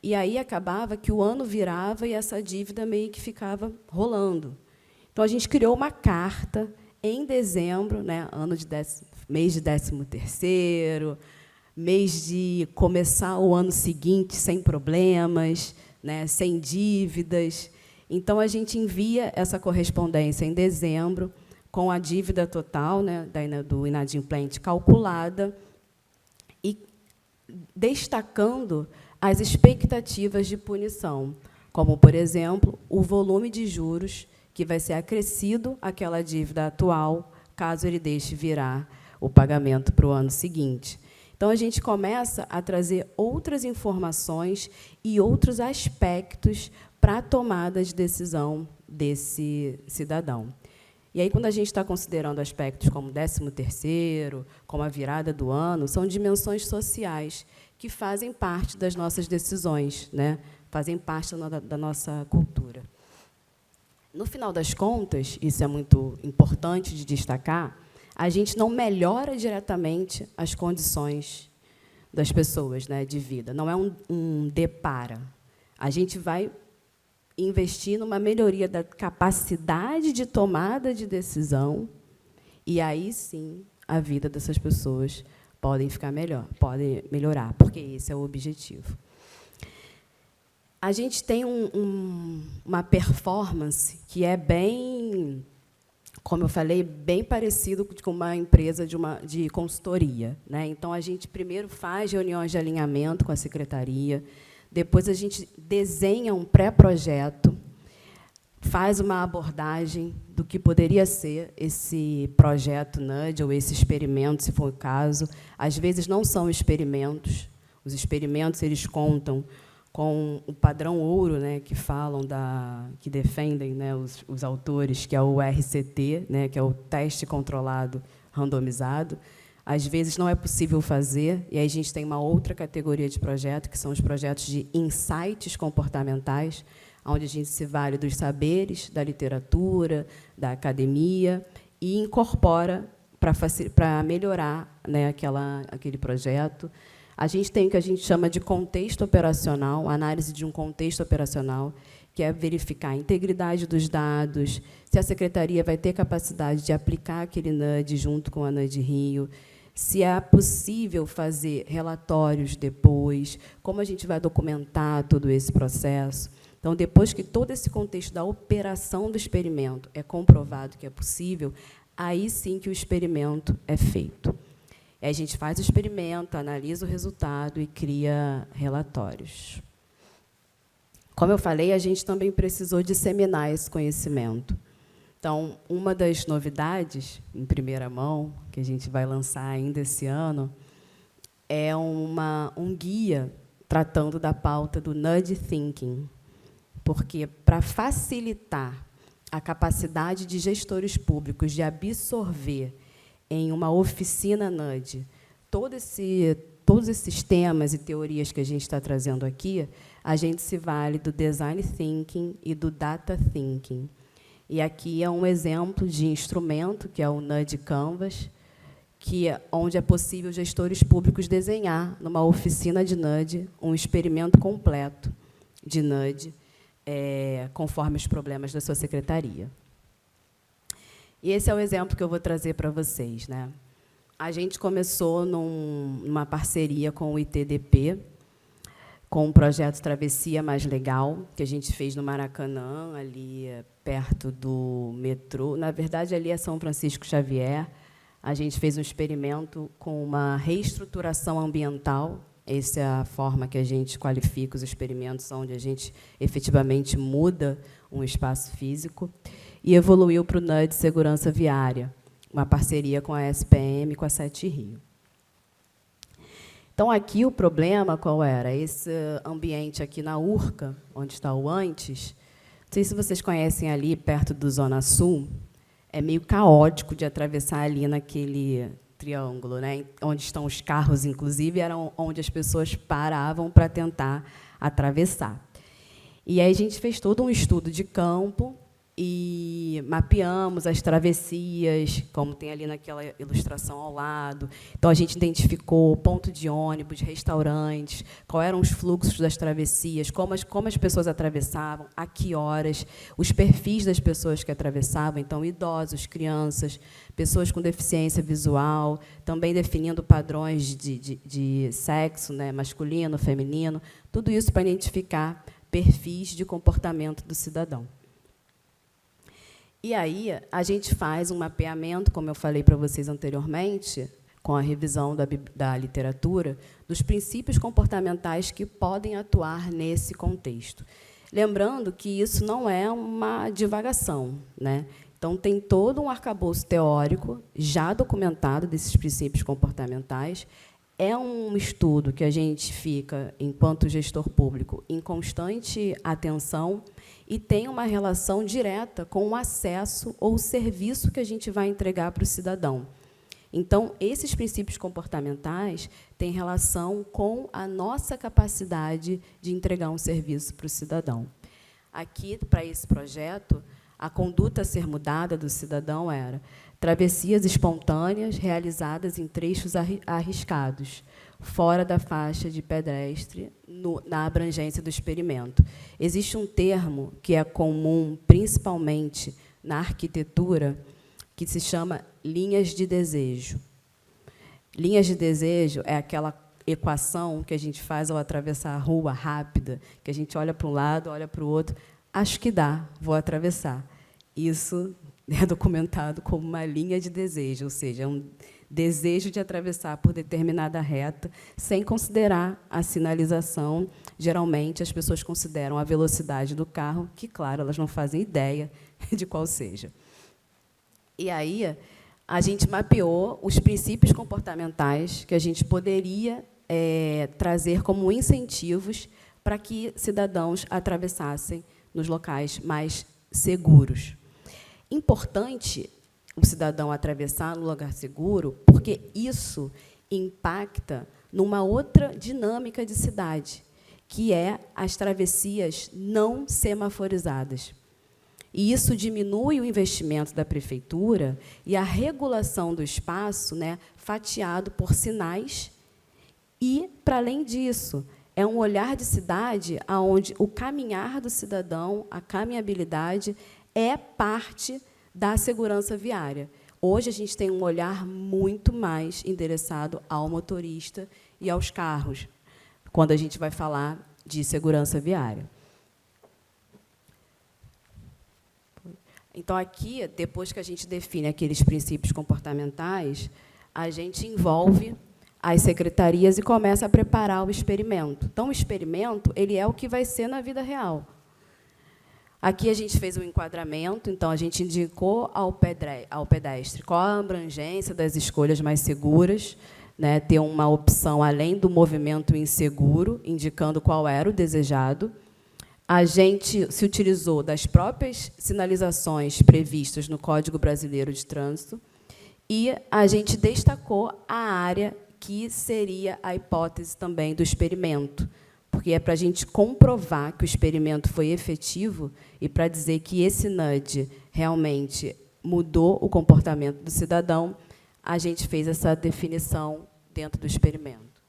Speaker 3: E aí acabava que o ano virava e essa dívida meio que ficava rolando. Então, a gente criou uma carta em dezembro, né, mês de 13º, mês de começar o ano seguinte sem problemas, né, sem dívidas. Então, a gente envia essa correspondência em dezembro, com a dívida total, né, do inadimplente calculada, e destacando as expectativas de punição, como, por exemplo, o volume de juros que vai ser acrescido àquela dívida atual, caso ele deixe virar o pagamento para o ano seguinte. Então, a gente começa a trazer outras informações e outros aspectos para a tomada de decisão desse cidadão. E aí, quando a gente está considerando aspectos como 13º, como a virada do ano, são dimensões sociais que fazem parte das nossas decisões, né? Fazem parte da nossa cultura. No final das contas, isso é muito importante de destacar, a gente não melhora diretamente as condições das pessoas, né, de vida. Não é um depara. A gente vai investir numa melhoria da capacidade de tomada de decisão, e aí sim a vida dessas pessoas pode melhorar, porque esse é o objetivo. A gente tem uma performance que é bem, como eu falei, bem parecido com uma empresa de consultoria, né? Então, a gente primeiro faz reuniões de alinhamento com a secretaria, depois a gente desenha um pré-projeto, faz uma abordagem do que poderia ser esse projeto NUD ou esse experimento, se for o caso. Às vezes, não são experimentos. Os experimentos eles contam com o padrão ouro, né, que falam que defendem, né, os autores, que é o RCT, né, que é o teste controlado randomizado. Às vezes não é possível fazer, e aí a gente tem uma outra categoria de projeto, que são os projetos de insights comportamentais, onde a gente se vale dos saberes, da literatura, da academia, e incorpora para melhorar, né, aquele projeto. A gente tem o que a gente chama de contexto operacional, análise de um contexto operacional, que é verificar a integridade dos dados, se a secretaria vai ter capacidade de aplicar aquele NUD junto com a NUD Rio, se é possível fazer relatórios depois, como a gente vai documentar todo esse processo. Então, depois que todo esse contexto da operação do experimento é comprovado que é possível, aí sim que o experimento é feito. Aí a gente faz o experimento, analisa o resultado e cria relatórios. Como eu falei, a gente também precisou disseminar esse conhecimento. Então, uma das novidades, em primeira mão, que a gente vai lançar ainda esse ano, é um guia tratando da pauta do nudge thinking, porque, para facilitar a capacidade de gestores públicos de absorver em uma oficina NUD todos esses temas e teorias que a gente está trazendo aqui, a gente se vale do design thinking e do data thinking. E aqui é um exemplo de instrumento, que é o NUD Canvas, onde é possível gestores públicos desenhar, numa oficina de NUD, um experimento completo de NUD, conforme os problemas da sua secretaria. E esse é o exemplo que eu vou trazer para vocês, né? A gente começou numa parceria com o ITDP, com o projeto Travessia Mais Legal, que a gente fez no Maracanã, ali perto do metrô. Na verdade, ali é São Francisco Xavier. A gente fez um experimento com uma reestruturação ambiental. Essa é a forma que a gente qualifica os experimentos, onde a gente efetivamente muda um espaço físico. E evoluiu para o NUD Segurança Viária, uma parceria com a SPM e com a Sete Rio. Então, aqui o problema qual era? Esse ambiente aqui na Urca, onde está o antes, não sei se vocês conhecem ali, perto do Zona Sul, é meio caótico de atravessar ali naquele triângulo, né? Onde estão os carros, inclusive, eram onde as pessoas paravam para tentar atravessar. E aí a gente fez todo um estudo de campo e mapeamos as travessias, como tem ali naquela ilustração ao lado. Então, a gente identificou ponto de ônibus, restaurantes, quais eram os fluxos das travessias, como as pessoas atravessavam, a que horas, os perfis das pessoas que atravessavam, então, idosos, crianças, pessoas com deficiência visual, também definindo padrões de sexo, né, masculino, feminino, tudo isso para identificar perfis de comportamento do cidadão. E aí, a gente faz um mapeamento, como eu falei para vocês anteriormente, com a revisão da literatura, dos princípios comportamentais que podem atuar nesse contexto. Lembrando que isso não é uma divagação, né? Então, tem todo um arcabouço teórico já documentado desses princípios comportamentais. É um estudo que a gente fica, enquanto gestor público, em constante atenção e tem uma relação direta com o acesso ou o serviço que a gente vai entregar para o cidadão. Então, esses princípios comportamentais têm relação com a nossa capacidade de entregar um serviço para o cidadão. Aqui, para esse projeto, a conduta a ser mudada do cidadão era travessias espontâneas realizadas em trechos arriscados, fora da faixa de pedestre, na abrangência do experimento. Existe um termo que é comum, principalmente na arquitetura, que se chama linhas de desejo. Linhas de desejo é aquela equação que a gente faz ao atravessar a rua rápida, que a gente olha para um lado, olha para o outro, acho que dá, vou atravessar. Isso é documentado como uma linha de desejo, ou seja, é um desejo de atravessar por determinada reta, sem considerar a sinalização. Geralmente, as pessoas consideram a velocidade do carro, que, claro, elas não fazem ideia de qual seja. E aí, a gente mapeou os princípios comportamentais que a gente poderia trazer como incentivos para que cidadãos atravessassem nos locais mais seguros. Importante o cidadão atravessar no lugar seguro, porque isso impacta numa outra dinâmica de cidade, que é as travessias não semaforizadas. E isso diminui o investimento da prefeitura e a regulação do espaço, né, fatiado por sinais. E, para além disso, é um olhar de cidade onde o caminhar do cidadão, a caminhabilidade, é parte da segurança viária. Hoje, a gente tem um olhar muito mais endereçado ao motorista e aos carros, quando a gente vai falar de segurança viária. Então, aqui, depois que a gente define aqueles princípios comportamentais, a gente envolve as secretarias e começa a preparar o experimento. Então, o experimento ele é o que vai ser na vida real. Aqui a gente fez um enquadramento, então a gente indicou ao pedestre qual a abrangência das escolhas mais seguras, né, ter uma opção além do movimento inseguro, indicando qual era o desejado. A gente se utilizou das próprias sinalizações previstas no Código Brasileiro de Trânsito e a gente destacou a área que seria a hipótese também do experimento, porque é para a gente comprovar que o experimento foi efetivo e para dizer que esse NUD realmente mudou o comportamento do cidadão, a gente fez essa definição dentro do experimento.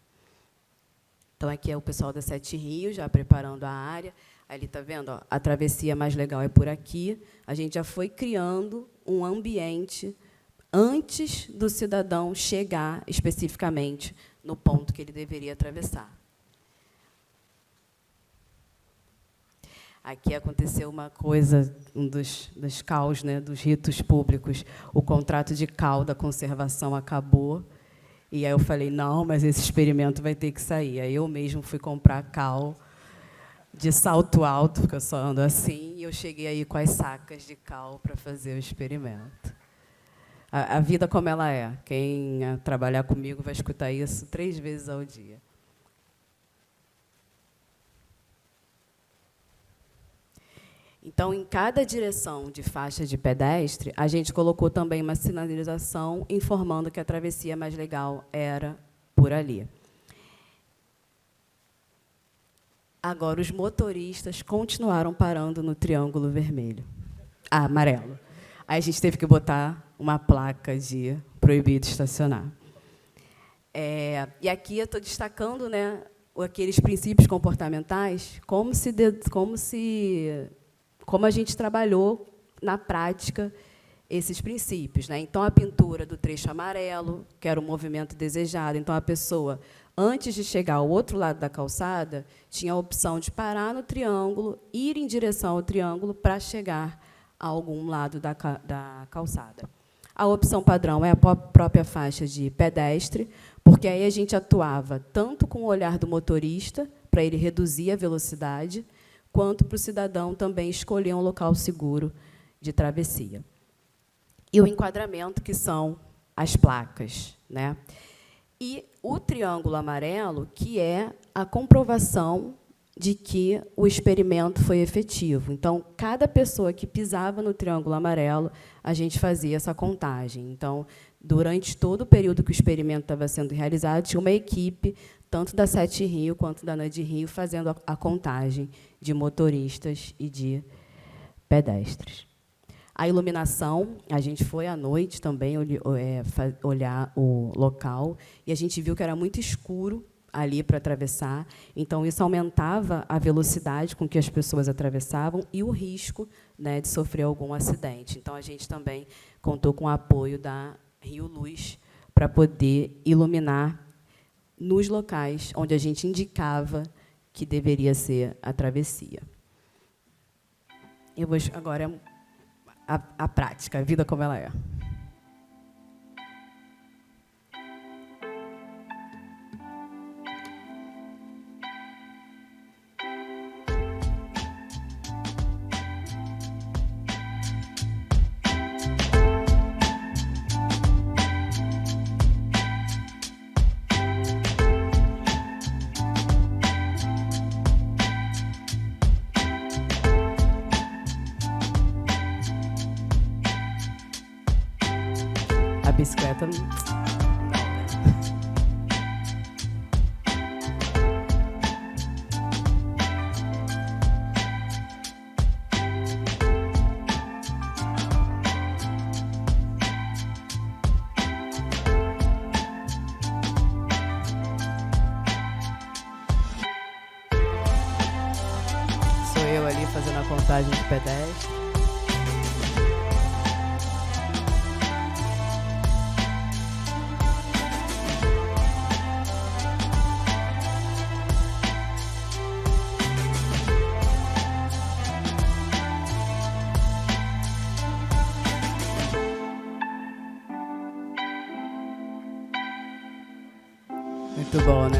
Speaker 3: Então, aqui é o pessoal da Sete Rio, já preparando a área. Ali, está vendo? Ó, a travessia mais legal é por aqui. A gente já foi criando um ambiente antes do cidadão chegar especificamente no ponto que ele deveria atravessar. Aqui aconteceu uma coisa, um dos caos, né, dos ritos públicos. O contrato de cal da conservação acabou. E aí eu falei, não, mas esse experimento vai ter que sair. Aí eu mesmo fui comprar cal de salto alto, porque eu só ando assim, e eu cheguei aí com as sacas de cal para fazer o experimento. A vida como ela é. Quem trabalhar comigo vai escutar isso 3 vezes ao dia. Então, em cada direção de faixa de pedestre, a gente colocou também uma sinalização informando que a travessia mais legal era por ali. Agora, os motoristas continuaram parando no triângulo vermelho. Amarelo. Aí a gente teve que botar uma placa de proibido estacionar. E aqui eu estou destacando, né, aqueles princípios comportamentais, como a gente trabalhou na prática esses princípios, né? Então, a pintura do trecho amarelo, que era o movimento desejado. Então, a pessoa, antes de chegar ao outro lado da calçada, tinha a opção de parar no triângulo, ir em direção ao triângulo para chegar a algum lado da calçada. A opção padrão é a própria faixa de pedestre, porque aí a gente atuava tanto com o olhar do motorista, para ele reduzir a velocidade, quanto para o cidadão também escolher um local seguro de travessia. E o enquadramento, que são as placas, né? E o triângulo amarelo, que é a comprovação de que o experimento foi efetivo. Então, cada pessoa que pisava no triângulo amarelo, a gente fazia essa contagem. Então, durante todo o período que o experimento estava sendo realizado, tinha uma equipe, tanto da Sete Rio quanto da NAD Rio, fazendo a contagem de motoristas e de pedestres. A iluminação, a gente foi à noite também olhar o local, e a gente viu que era muito escuro ali para atravessar, então isso aumentava a velocidade com que as pessoas atravessavam e o risco, né, de sofrer algum acidente. Então, a gente também contou com o apoio da Rio Luz para poder iluminar nos locais onde a gente indicava que deveria ser a travessia. Eu vou agora a prática, a vida como ela é. A bicicleta não, né? Sou eu ali fazendo a contagem de pedestre. Muito bom, né?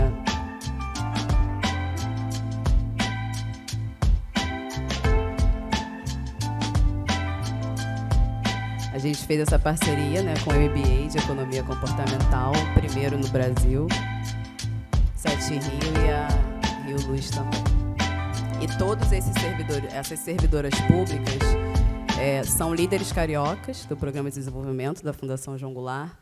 Speaker 3: A gente fez essa parceria, né, com o MBA de Economia Comportamental, primeiro no Brasil, Sete Rio e a Rio Luz também. E todos esses servidores, essas servidoras públicas são líderes cariocas do Programa de Desenvolvimento da Fundação João Goulart,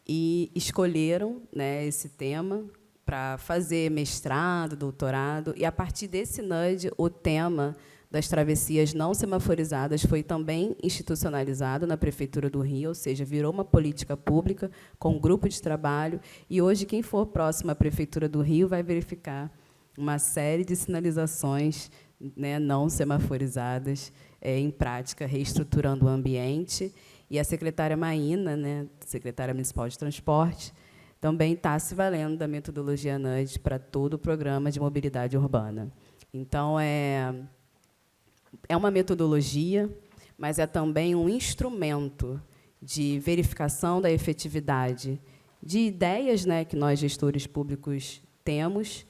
Speaker 3: e escolheram, né, esse tema para fazer mestrado, doutorado, e, a partir desse NUD, o tema das travessias não semaforizadas foi também institucionalizado na Prefeitura do Rio, ou seja, virou uma política pública com um grupo de trabalho, e hoje quem for próximo à Prefeitura do Rio vai verificar uma série de sinalizações, né, não semaforizadas em prática, reestruturando o ambiente. E a secretária Maína, né, secretária municipal de transporte, também está se valendo da metodologia NUD para todo o programa de mobilidade urbana. Então, é uma metodologia, mas é também um instrumento de verificação da efetividade de ideias, né, que nós, gestores públicos, temos,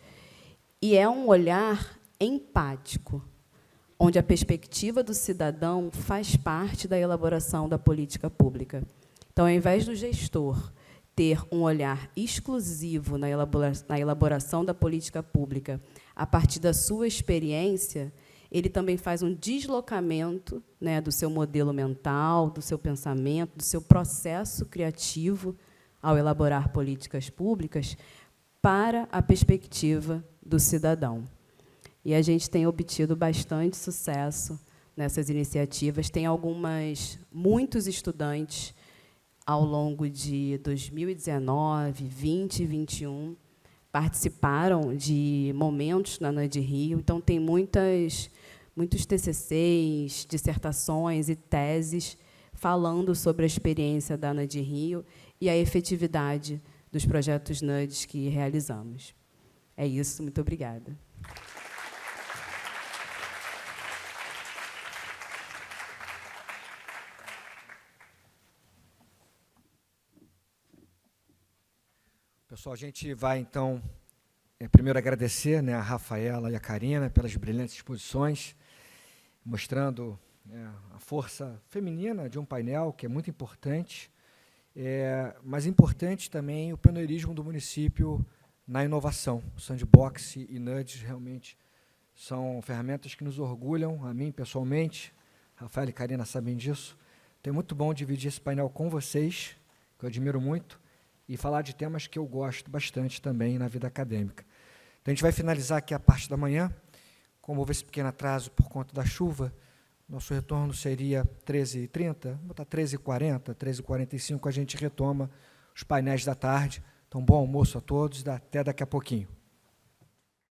Speaker 3: e é um olhar empático, onde a perspectiva do cidadão faz parte da elaboração da política pública. Então, ao invés do gestor ter um olhar exclusivo na elaboração da política pública a partir da sua experiência, ele também faz um deslocamento, né, do seu modelo mental, do seu pensamento, do seu processo criativo ao elaborar políticas públicas para a perspectiva do cidadão. E a gente tem obtido bastante sucesso nessas iniciativas. Tem muitos estudantes ao longo de 2019, 20 e 21, participaram de momentos na ANA de Rio. Então, tem muitos TCCs, dissertações e teses falando sobre a experiência da ANA de Rio e a efetividade dos projetos NUDES que realizamos. É isso, muito obrigada.
Speaker 1: Pessoal, a gente vai, então, primeiro agradecer, né, a Rafaela e a Karina pelas brilhantes exposições, mostrando a força feminina de um painel, que é muito importante, mas importante também o pioneirismo do município na inovação. O Sandbox e NUDES realmente são ferramentas que nos orgulham, a mim pessoalmente, Rafaela e Karina sabem disso. Então, é muito bom dividir esse painel com vocês, que eu admiro muito, e falar de temas que eu gosto bastante também na vida acadêmica. Então, a gente vai finalizar aqui a parte da manhã. Como houve esse pequeno atraso por conta da chuva, nosso retorno seria 13h30, vou botar 13h40, 13h45, a gente retoma os painéis da tarde. Então, bom almoço a todos, até daqui a pouquinho.